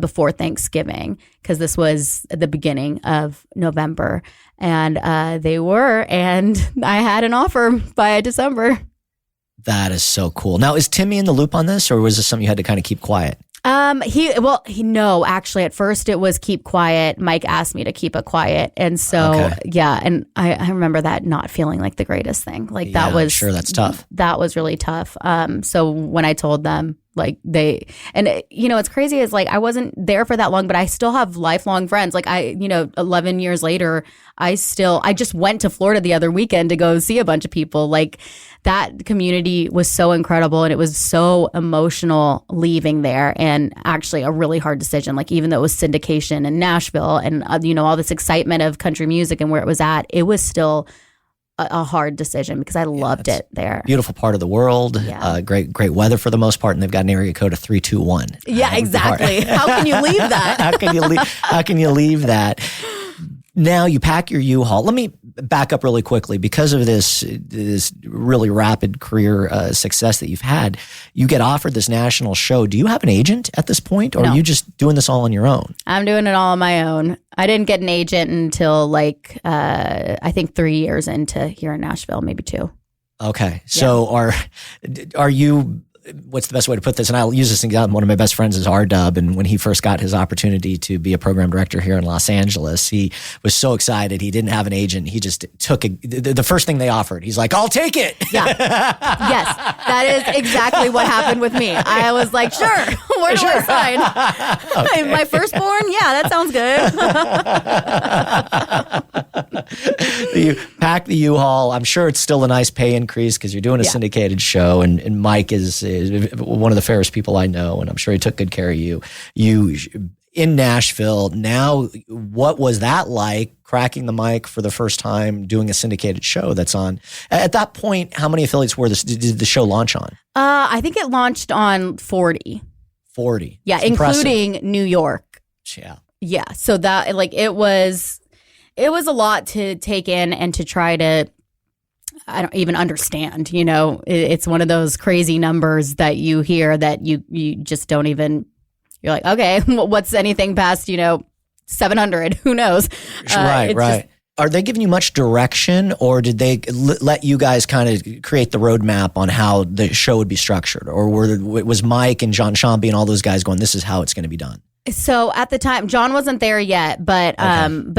Speaker 1: before Thanksgiving because this was the beginning of November. And they were, and I had an offer by December.
Speaker 3: That is so cool. Now, is Timmy in the loop on this, or was this something you had to kind of keep quiet?
Speaker 1: No, actually at first it was keep quiet. Mike asked me to keep it quiet. And so, yeah. And I remember that not feeling like the greatest thing. Like that was,
Speaker 3: sure, that's tough.
Speaker 1: That was really tough. So when I told them like what's crazy is like, I wasn't there for that long, but I still have lifelong friends. Like 11 years later, I just went to Florida the other weekend to go see a bunch of people. Like that community was so incredible. And it was so emotional leaving there, and actually a really hard decision. Like even though it was syndication in Nashville and, all this excitement of country music and where it was at, it was still a hard decision because I loved it there.
Speaker 3: Beautiful part of the world. Yeah. Great weather for the most part, and they've got an area code of 321.
Speaker 1: Yeah, exactly. How can you leave that?
Speaker 3: How can you leave that? Now you pack your U-Haul. Let me back up really quickly. Because of this really rapid career success that you've had, you get offered this national show. Do you have an agent at this point, or
Speaker 1: No.
Speaker 3: are you just doing this all on your own?
Speaker 1: I'm doing it all on my own. I didn't get an agent until I think 3 years into here in Nashville, maybe 2.
Speaker 3: Okay. So are you, what's the best way to put this? And I'll use this example. One of my best friends is R-Dub. And when he first got his opportunity to be a program director here in Los Angeles, he was so excited. He didn't have an agent. He just took the first thing they offered. He's like, I'll take it.
Speaker 1: Yeah. Yes. That is exactly what happened with me. I was like, sure. Where do I sign? Okay. My firstborn? Yeah, that sounds good.
Speaker 3: You pack the U-Haul. I'm sure it's still a nice pay increase because you're doing a syndicated show. And Mike is one of the fairest people I know, and I'm sure he took good care of you. You in Nashville now. What was that like? Cracking the mic for the first time, doing a syndicated show that's on. At that point, how many affiliates did the show launch on?
Speaker 1: I think it launched on 40.
Speaker 3: 40.
Speaker 1: Yeah,
Speaker 3: that's
Speaker 1: including
Speaker 3: impressive.
Speaker 1: New York.
Speaker 3: Yeah.
Speaker 1: Yeah. So that it was a lot to take in and to try to. I don't even understand, it's one of those crazy numbers that you hear that you just don't even, you're like, okay, what's anything past, 700? Who knows?
Speaker 3: Right. Are they giving you much direction, or did they let you guys kind of create the roadmap on how the show would be structured? Or was Mike and John Shambi and all those guys going, this is how it's going to be done?
Speaker 1: So at the time, John wasn't there yet, but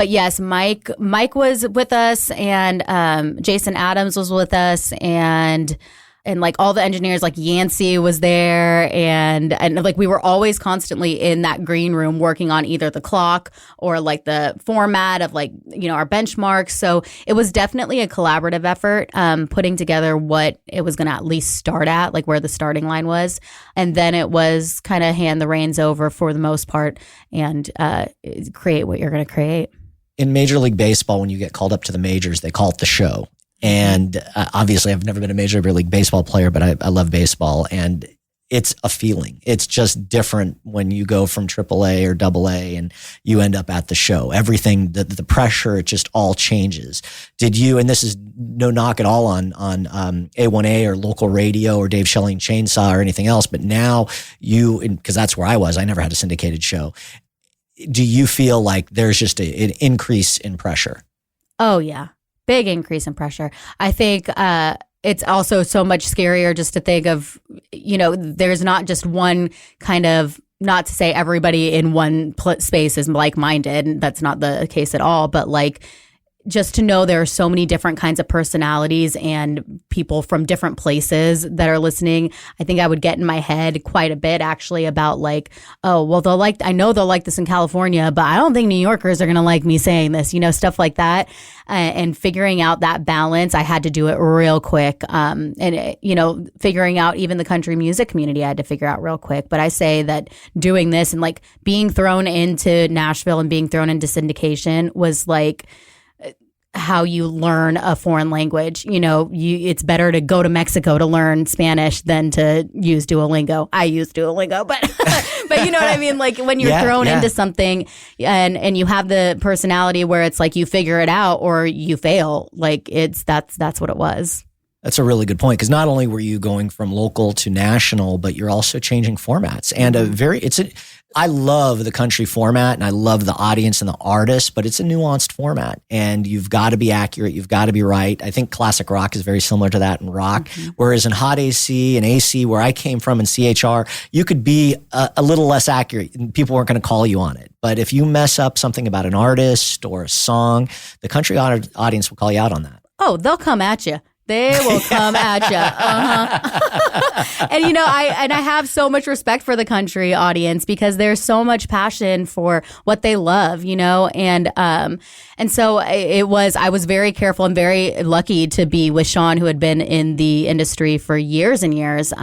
Speaker 1: yes, Mike was with us, and Jason Adams was with us, and like all the engineers, like Yancey was there, and like we were always constantly in that green room working on either the clock or like the format of like our benchmarks. So it was definitely a collaborative effort, putting together what it was going to at least start at, like where the starting line was, and then it was kind of hand the reins over for the most part and create what you're going to create.
Speaker 3: In Major League Baseball, when you get called up to the majors, they call it the show. And obviously, I've never been a Major League Baseball player, but I love baseball. And it's a feeling. It's just different when you go from AAA or AA and you end up at the show. Everything, the pressure, it just all changes. Did you, and this is no knock at all on A1A or local radio or Dave Shelley and Chainsaw or anything else, but now because that's where I was, I never had a syndicated show. Do you feel like there's just an increase in pressure?
Speaker 1: Oh, yeah. Big increase in pressure. I think it's also so much scarier just to think of, there's not just one kind of, not to say everybody in one space is like-minded. That's not the case at all. But like, just to know there are so many different kinds of personalities and people from different places that are listening. I think I would get in my head quite a bit actually about like, oh, well, I know they'll like this in California, but I don't think New Yorkers are going to like me saying this, stuff like that. And figuring out that balance, I had to do it real quick. Figuring out even the country music community, I had to figure out real quick. But I say that doing this and like being thrown into Nashville and being thrown into syndication was like, how you learn a foreign language. It's better to go to Mexico to learn Spanish than to use Duolingo. I use Duolingo, but but you know what I mean? Like when you're thrown into something and you have the personality where it's like you figure it out or you fail. Like that's what it was.
Speaker 3: That's a really good point, because not only were you going from local to national, but you're also changing formats. And I love the country format and I love the audience and the artist, but it's a nuanced format and you've got to be accurate. You've got to be right. I think classic rock is very similar to that in rock. Mm-hmm. Whereas in hot AC and AC, where I came from in CHR, you could be a little less accurate and people weren't going to call you on it. But if you mess up something about an artist or a song, the country audience will call you out on that.
Speaker 1: Oh, they'll come at you. They will come at you. Uh-huh. And, I have so much respect for the country audience because there's so much passion for what they love, and so I was very careful and very lucky to be with Sean, who had been in the industry for years and years,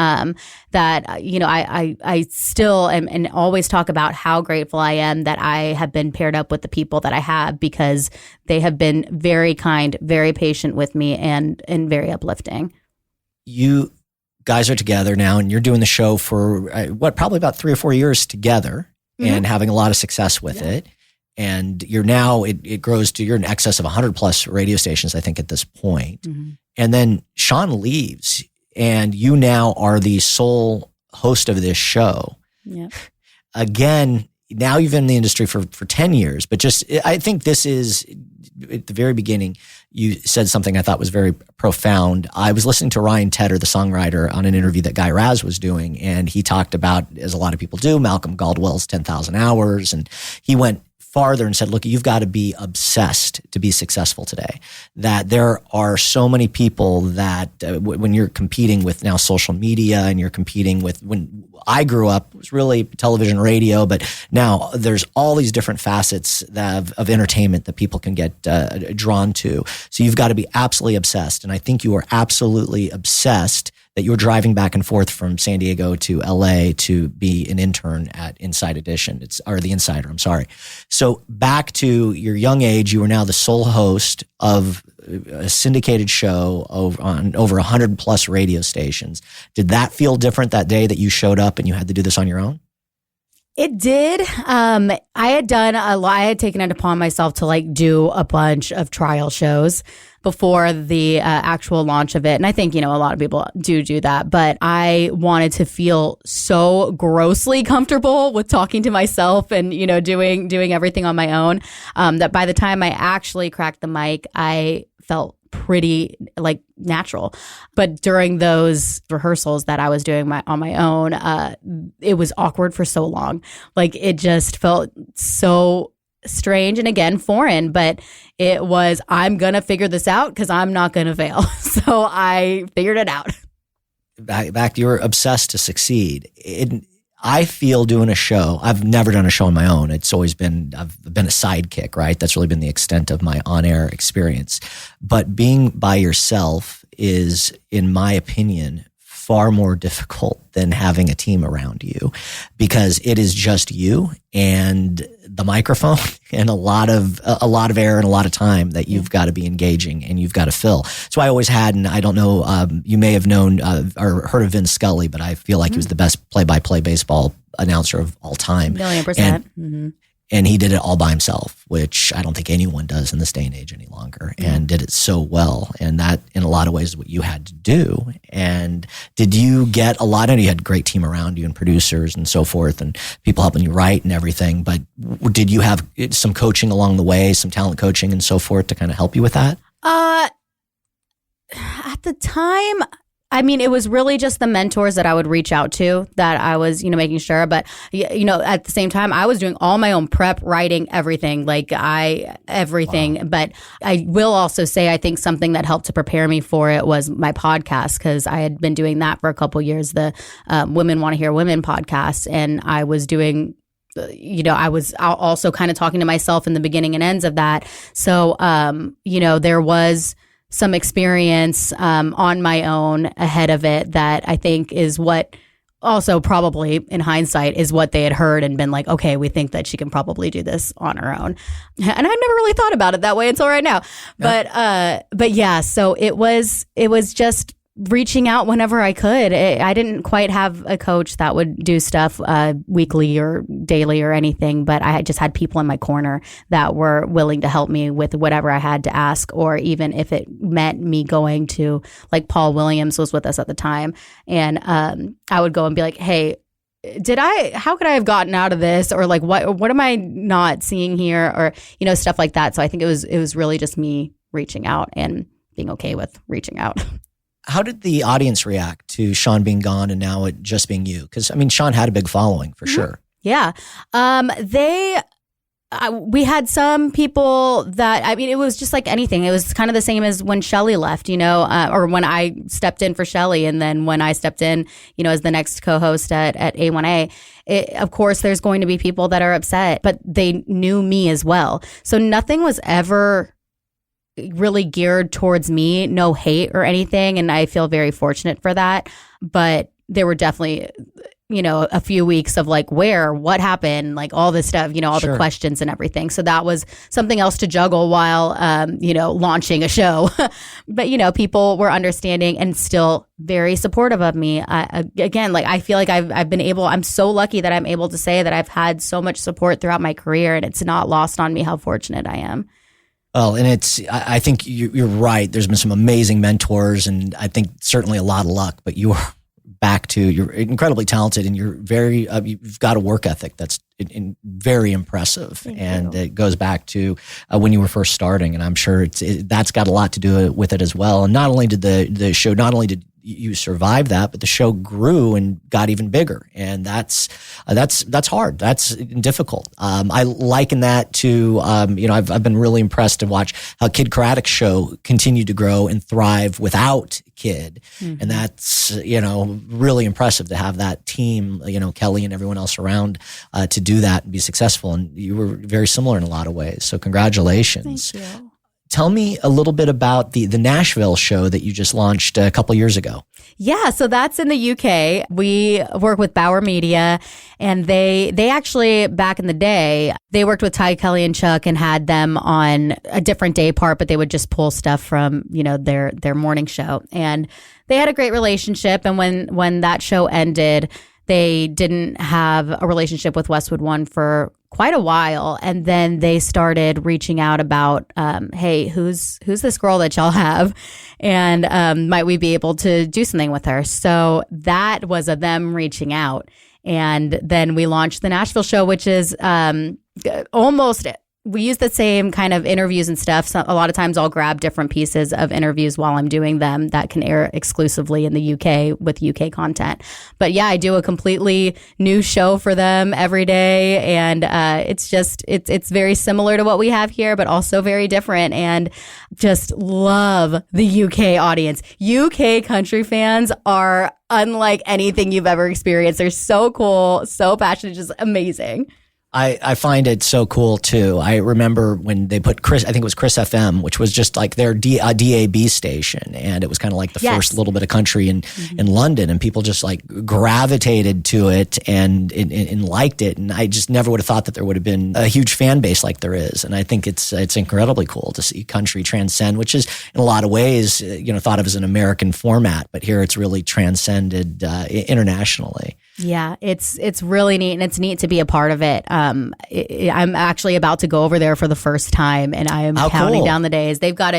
Speaker 1: that, I still am and always talk about how grateful I am that I have been paired up with the people that I have, because they have been very kind, very patient with me and very uplifting.
Speaker 3: You guys are together now and you're doing the show for probably about 3 or 4 years together, mm-hmm. and having a lot of success with it. And you're now, it grows to, you're in excess of 100 plus radio stations, I think, at this point. Mm-hmm. And then Sean leaves and you now are the sole host of this show.
Speaker 1: Yep.
Speaker 3: Again, now you've been in the industry for 10 years, but I think this is, at the very beginning, you said something I thought was very profound. I was listening to Ryan Tedder, the songwriter, on an interview that Guy Raz was doing, and he talked about, as a lot of people do, Malcolm Gladwell's 10,000 Hours, and he went farther and said, look, you've got to be obsessed to be successful today. That there are so many people that when you're competing with now social media and you're competing with, when I grew up, it was really television, radio, but now there's all these different facets of entertainment that people can get drawn to. So you've got to be absolutely obsessed. And I think you are absolutely obsessed that you were driving back and forth from San Diego to LA to be an intern at Inside Edition. The Insider, I'm sorry. So back to your young age, you were now the sole host of a syndicated show on over 100 plus radio stations. Did that feel different that day that you showed up and you had to do this on your own?
Speaker 1: It did. I had done a lot. I had taken it upon myself to do a bunch of trial shows before the actual launch of it. And I think, a lot of people do that. But I wanted to feel so grossly comfortable with talking to myself and, doing everything on my own, that by the time I actually cracked the mic, I felt pretty natural. But during those rehearsals that I was doing on my own, it was awkward for so long. It just felt so strange and, again, foreign, but it was, I'm going to figure this out because I'm not going to fail. So I figured it out.
Speaker 3: Back, you were obsessed to succeed. I feel doing a show, I've never done a show on my own. It's always been, I've been a sidekick, right? That's really been the extent of my on-air experience. But being by yourself is, in my opinion, far more difficult than having a team around you, because it is just you and the microphone and a lot of air and a lot of time that you've got to be engaging and you've got to fill. So I always had, and I don't know, you may have known or heard of Vince Scully, but I feel like he was the best play-by-play baseball announcer of all time.
Speaker 1: 1,000,000%.
Speaker 3: And he did it all by himself, which I don't think anyone does in this day and age any longer, and did it so well. And that, in a lot of ways, is what you had to do. And did you get a lot? I know you had a great team around you and producers and so forth and people helping you write and everything, but did you have some coaching along the way, some talent coaching and so forth to kind of help you with that?
Speaker 1: At the time, I mean, it was really just the mentors that I would reach out to that I was, making sure. But, at the same time, I was doing all my own prep, writing, everything, everything. Wow. But I will also say, I think something that helped to prepare me for it was my podcast, because I had been doing that for a couple of years, the Women Want to Hear Women podcast. And I was doing I was also kind of talking to myself in the beginning and ends of that. So, there was some experience on my ahead ahead of it that I think is what also probably in hindsight is what they had heard and been like, okay, we think that she can probably do this on her own. And I've never really thought about it that way until right now. Yeah. But yeah, so it was just reaching out whenever I could. I didn't quite have a coach that would do stuff weekly or daily or anything, but I just had people in my corner that were willing to help me with whatever I had to ask, or even if it meant me going to, like, Paul Williams was with us at the time, and I would go and be like, hey, how could I have gotten out of this? Or like, what am I not seeing here? Or, stuff like that. So I think it was really just me reaching out and being okay with reaching out.
Speaker 3: How did the audience react to Sean being gone and now it just being you? Because, I mean, Sean had a big following for sure.
Speaker 1: Yeah. We had some people that, I mean, it was just like anything. It was kind of the same as when Shelley left, or when I stepped in for Shelley. And then when I stepped in, as the next co-host at A1A, of course, there's going to be people that are upset, but they knew me as well. So nothing was ever really geared towards me, no hate or anything. And I feel very fortunate for that. But there were definitely, a few weeks of like, what happened, like all this stuff, all the questions and everything. So that was something else to juggle while, launching a show. But, people were understanding and still very supportive of me. Again, like, I feel like I'm so lucky that I'm able to say that I've had so much support throughout my career, and it's not lost on me how fortunate I am.
Speaker 3: Well, and I think you're right. There's been some amazing mentors, and I think certainly a lot of luck, but you're incredibly talented, and you've got a work ethic that's very impressive. Thank you. It goes back to when you were first starting, and I'm sure that's got a lot to do with it as well. And not only did the show, not only did you survive that, but the show grew and got even bigger, and that's hard. That's difficult. I liken that to I've been really impressed to watch how Kid Craddock's show continued to grow and thrive without Kid, and that's really impressive to have that team, Kelly and everyone else around to do that and be successful. And you were very similar in a lot of ways. So congratulations.
Speaker 1: Thank you.
Speaker 3: Tell me a little bit about the Nashville show that you just launched a couple years ago.
Speaker 1: Yeah, so that's in the UK. We work with Bauer Media, and they actually, back in the day, they worked with Ty, Kelly, and Chuck and had them on a different day part, but they would just pull stuff from, their morning show. And they had a great relationship, and when that show ended, they didn't have a relationship with Westwood One for quite a while, and then they started reaching out about, hey, who's this girl that y'all have, and might we be able to do something with her? So that was them reaching out, and then we launched the Nashville show, which is almost. We use the same kind of interviews and stuff. So a lot of times I'll grab different pieces of interviews while I'm doing them that can air exclusively in the UK with UK content. But yeah, I do a completely new show for them every day. And it's very similar to what we have here, but also very different. And just love the UK audience. UK country fans are unlike anything you've ever experienced. They're so cool, so passionate, just amazing.
Speaker 3: I find it so cool too. I remember when they put I think it was Chris FM, which was just like their DAB station. And it was kind of like the first little bit of country in London, and people just like gravitated to it and liked it. And I just never would have thought that there would have been a huge fan base like there is. And I think it's incredibly cool to see country transcend, which is in a lot of ways, thought of as an American format, but here it's really transcended internationally.
Speaker 1: Yeah, it's really neat, and it's neat to be a part of it. I'm actually about to go over there for the first time, and I am counting down the days. They've got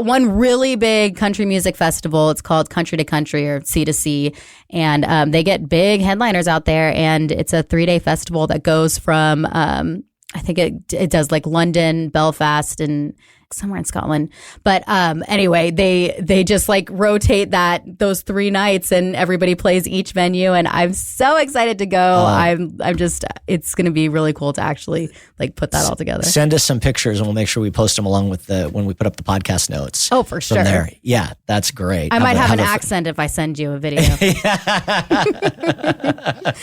Speaker 1: one really big country music festival. It's called Country to Country, or C2C, and they get big headliners out there, and it's a 3-day festival that goes from I think it does like London, Belfast, and somewhere in Scotland. But anyway, they just like rotate those 3 nights, and everybody plays each venue, and I'm so excited to go. I'm just, it's going to be really cool to actually like put that all together.
Speaker 3: Send us some pictures, and we'll make sure we post them along with when we put up the podcast notes.
Speaker 1: Oh, for sure.
Speaker 3: There. Yeah, that's great.
Speaker 1: I might have an accent if I send you a video.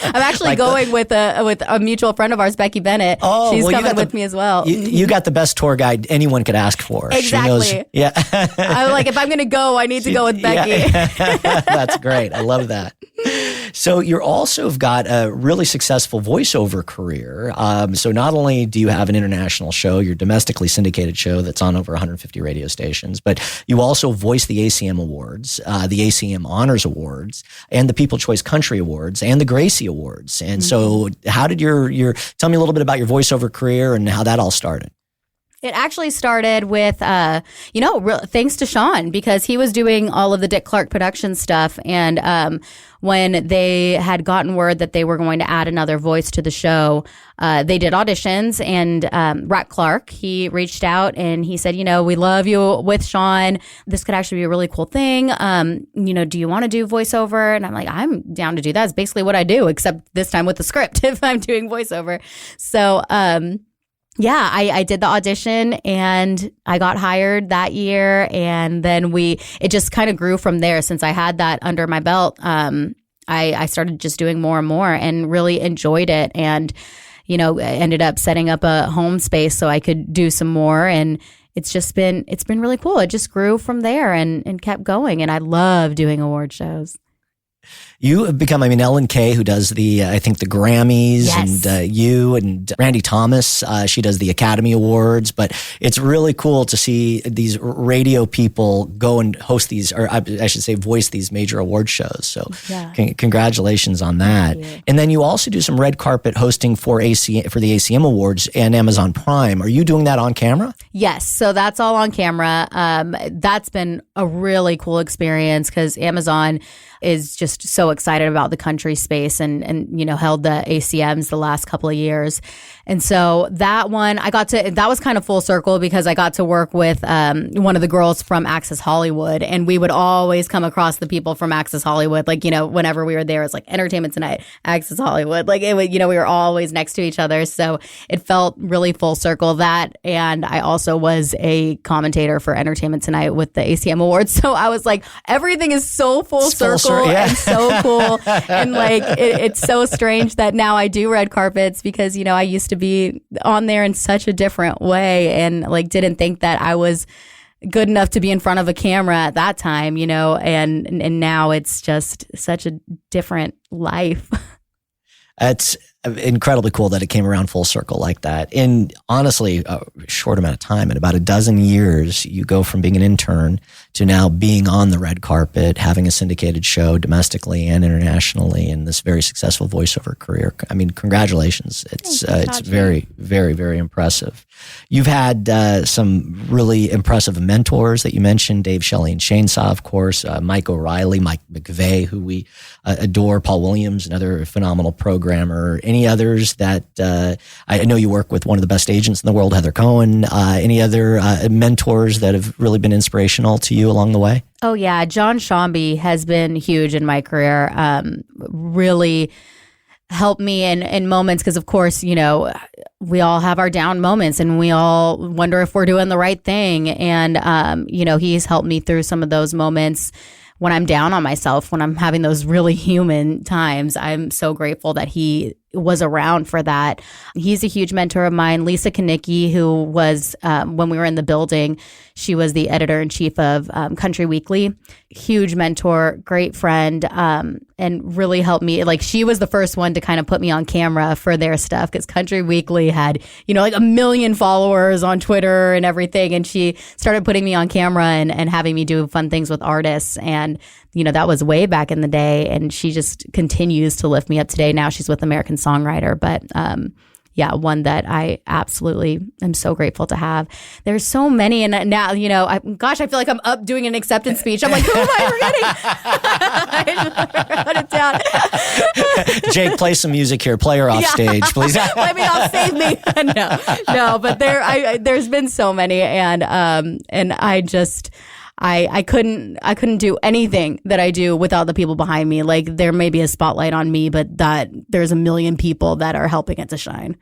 Speaker 1: I'm actually going with a mutual friend of ours, Becky Bennett.
Speaker 3: Oh,
Speaker 1: she's coming with me as well.
Speaker 3: You got the best tour guide anyone could ask for.
Speaker 1: Exactly.
Speaker 3: She knows, yeah.
Speaker 1: I'm like, if I'm going to go, I need to go with Becky.
Speaker 3: Yeah. That's great. I love that. So you also have got a really successful voiceover career. So not only do you have an international show, your domestically syndicated show that's on over 150 radio stations, but you also voice the ACM Awards, the ACM Honors Awards, and the People Choice Country Awards, and the Gracie Awards. And so how did tell me a little bit about your voiceover career and how that all started.
Speaker 1: It actually started with, thanks to Sean, because he was doing all of the Dick Clark production stuff. And when they had gotten word that they were going to add another voice to the show, they did auditions. And Rat Clark, he reached out and he said, we love you with Sean. This could actually be a really cool thing. Do you want to do voiceover? And I'm like, I'm down to do that. It's basically what I do, except this time with the script if I'm doing voiceover. So, yeah, I did the audition and I got hired that year, and then it just kind of grew from there. Since I had that under my belt, I started just doing more and more and really enjoyed it, and ended up setting up a home space so I could do some more, and it's been really cool. It just grew from there and kept going, and I love doing award shows.
Speaker 3: You have become, Ellen Kay, who does the Grammys,
Speaker 1: yes.
Speaker 3: And you and Randy Thomas, she does the Academy Awards, but it's really cool to see these radio people go and host these, or I should say voice these major award shows. So
Speaker 1: yeah.
Speaker 3: Congratulations on that. And then you also do some red carpet hosting for the ACM Awards and Amazon Prime. Are you doing that on camera?
Speaker 1: Yes. So that's all on camera. That's been a really cool experience because Amazon is just so excited about the country space and held the ACMs the last couple of years. And so that one, that was kind of full circle because I got to work with one of the girls from Access Hollywood, and we would always come across the people from Access Hollywood. Like, whenever we were there, it's like Entertainment Tonight, Access Hollywood. Like, it would, we were always next to each other. So it felt really full circle that. And I also was a commentator for Entertainment Tonight with the ACM Awards. So I was like, everything is so full circle
Speaker 3: yeah.
Speaker 1: and so cool. And like, it's so strange that now I do red carpets because, I used to be on there in such a different way and like didn't think that I was good enough to be in front of a camera at that time, and now it's just such a different life.
Speaker 3: It's incredibly cool that it came around full circle like that. In honestly, a short amount of time, in about a dozen years, you go from being an intern to now being on the red carpet, having a syndicated show domestically and internationally, and this very successful voiceover career. Congratulations. It's very, very, very impressive. You've had some really impressive mentors that you mentioned, Dave Shelley and Chainsaw, of course, Mike O'Reilly, Mike McVeigh, who we adore, Paul Williams, another phenomenal programmer. Any others that I know you work with one of the best agents in the world, Heather Cohen. Any other mentors that have really been inspirational to you along the way?
Speaker 1: Oh, yeah. John Shambi has been huge in my career. Really helped me in moments because, of course, we all have our down moments and we all wonder if we're doing the right thing. And, he's helped me through some of those moments when I'm down on myself, when I'm having those really human times. I'm so grateful that he was around for that. He's a huge mentor of mine. Lisa Kanicki, who was, when we were in the building, she was the editor-in-chief of Country Weekly. Huge mentor, great friend, and really helped me. Like, she was the first one to kind of put me on camera for their stuff, because Country Weekly had, like 1 million followers on Twitter and everything. And she started putting me on camera and having me do fun things with artists. And, that was way back in the day. And she just continues to lift me up today. Now she's with American Songwriter. But yeah, one that I absolutely am so grateful to have. There's so many. And now, I feel like I'm up doing an acceptance speech. I'm like, who am I forgetting? I wrote it down.
Speaker 3: Jake, play some music here. Play her off stage, please.
Speaker 1: Let me off, save me. No, but there's been so many. And I just... I couldn't do anything that I do without the people behind me. Like, there may be a spotlight on me, but that there's 1 million people that are helping it to shine.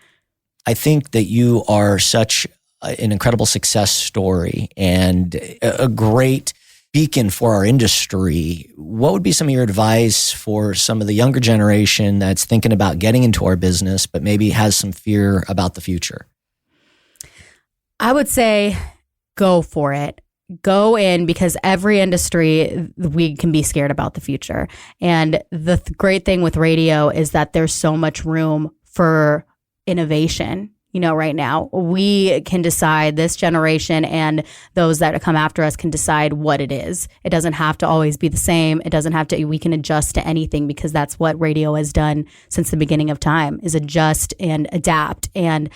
Speaker 3: I think that you are such an incredible success story and a great beacon for our industry. What would be some of your advice for some of the younger generation that's thinking about getting into our business, but maybe has some fear about the future?
Speaker 1: I would say go for it. Go in, because every industry, we can be scared about the future. And the great thing with radio is that there's so much room for innovation. Right now, we can decide, this generation and those that come after us can decide what it is. It doesn't have to always be the same. It doesn't have to, we can adjust to anything, because that's what radio has done since the beginning of time, is adjust and adapt. And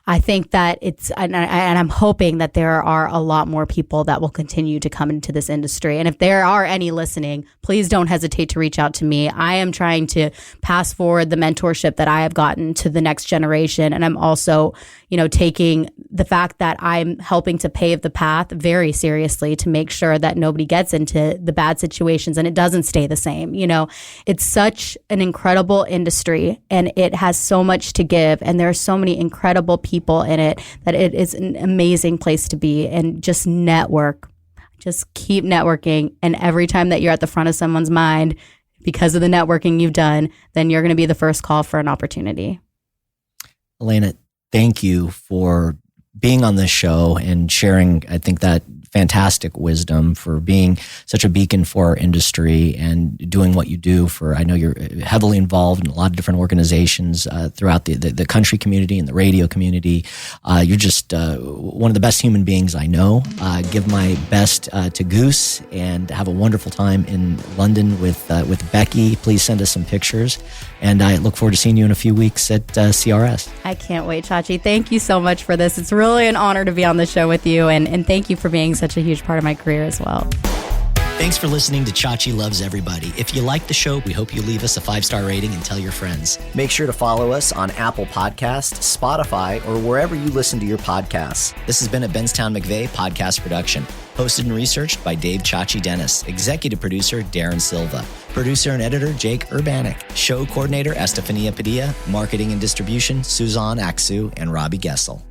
Speaker 1: I think that and I'm hoping that there are a lot more people that will continue to come into this industry. And if there are any listening, please don't hesitate to reach out to me. I am trying to pass forward the mentorship that I have gotten to the next generation. And I'm also, taking the fact that I'm helping to pave the path very seriously to make sure that nobody gets into the bad situations and it doesn't stay the same. It's such an incredible industry, and it has so much to give. And there are so many incredible people in it that it is an amazing place to be. And just network, just keep networking. And every time that you're at the front of someone's mind because of the networking you've done, then you're going to be the first call for an opportunity.
Speaker 3: Elaina, thank you for being on this show and sharing, I think, that fantastic wisdom, for being such a beacon for our industry and doing what you do I know you're heavily involved in a lot of different organizations throughout the country community and the radio community. You're just one of the best human beings I know. Give my best to Goose, and have a wonderful time in London with Becky. Please send us some pictures. And I look forward to seeing you in a few weeks at CRS.
Speaker 1: I can't wait, Chachi. Thank you so much for this. It's really an honor to be on the show with you. And thank you for being such a huge part of my career as well.
Speaker 3: Thanks for listening to Chachi Loves Everybody. If you like the show, we hope you leave us a 5-star rating and tell your friends. Make sure to follow us on Apple Podcasts, Spotify, or wherever you listen to your podcasts. This has been a Benztown McVeigh podcast production. Hosted and researched by Dave Chachi Dennis. Executive producer, Darren Silva. Producer and editor, Jake Urbanik. Show coordinator, Estefania Padilla. Marketing and distribution, Suzanne Aksu and Robbie Gessel.